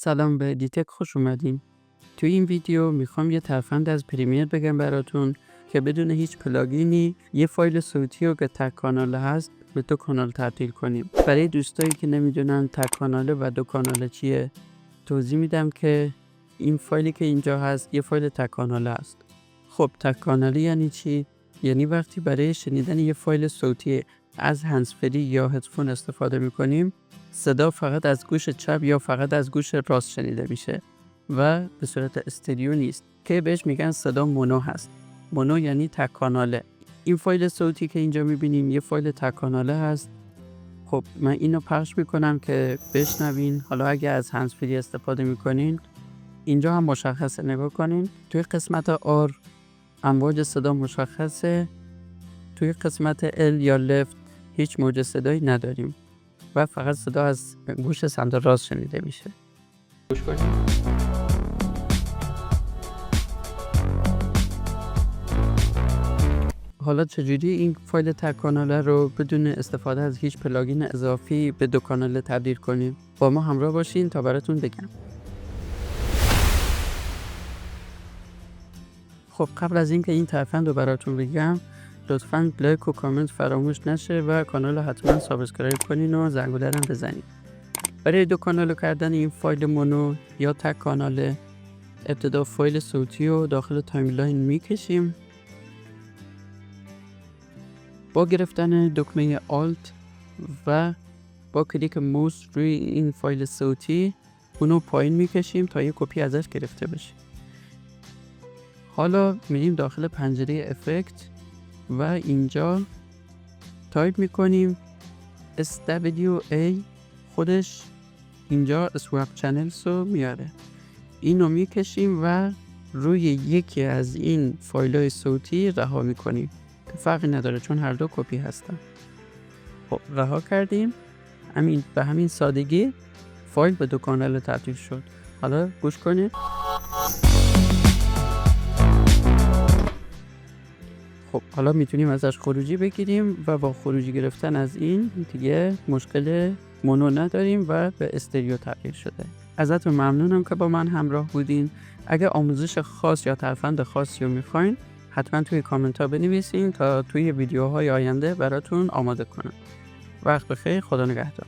سلام، به دیتک خوش اومدین. توی این ویدیو میخوام یه ترفند از پریمیر بگم براتون که بدون هیچ پلاگینی یه فایل صوتی رو که تک کاناله هست به 2 کانال تبدیل کنیم. برای دوستایی که نمیدونن تک کاناله و 2 کاناله چیه توضیح میدم که این فایلی که اینجا هست یه فایل تک کاناله است. خب تک کاناله یعنی چی؟ یعنی وقتی برای شنیدن یه فایل صوتی از هندزفری یا هدفون استفاده میکنیم، صدا فقط از گوش چپ یا فقط از گوش راست شنیده میشه و به صورت استریو نیست که بهش میگن صدا مونو هست. مونو یعنی تک کاناله. این فایل صوتی که اینجا میبینیم یه فایل تک کاناله هست. خب من اینو پخش میکنم که بشنوین. حالا اگه از هندزفری استفاده میکنین اینجا هم مشخصه، نگاه کنین. توی قسمت آر امواج صدا مشخصه، توی قسمت L یا لفت هیچ موج صدایی نداریم و فقط صدا از گوش سمت راست شنیده میشه. گوش کنیم. حالا چجوری این فایل تک کاناله رو بدون استفاده از هیچ پلاگین اضافی به 2 کاناله تبدیل کنیم؟ با ما همراه باشین تا براتون بگم. خب قبل از اینکه این ترفند رو براتون بگم، لطفاً لایک و کامنت فراموش نشه و کانال رو حتما سابسکرایب کنین و زنگوله رو بزنین. برای 2 کانال کردن این فایل مونو یا تک کاناله، ابتدا فایل صوتی رو داخل تایملاین میکشیم. با گرفتن دکمه آلت و با کلیک موس روی این فایل صوتی اونو پایین میکشیم تا یه کپی ازش گرفته بشه. حالا میریم داخل پنجره افکت و اینجا تایپ میکنیم SWA. خودش اینجا سواب چنلز رو میاره. اینو میکشیم و روی یکی از این فایل‌های صوتی رها میکنیم که فرقی نداره چون هر دو کپی هستن. خب رها کردیم. به همین سادگی فایل به 2 کانال تبدیل شد. حالا گوش کنید. خب حالا میتونیم ازش خروجی بگیریم و با خروجی گرفتن از این دیگه مشکل مونو نداریم و به استریو تبدیل شده. ازتون ممنونم که با من همراه بودین. اگه آموزش خاص یا ترفند خاصی رو میخواین حتما توی کامنت ها بنویسین تا توی ویدیوهای آینده براتون آماده کنم. وقت بخیر، خدا نگهدار.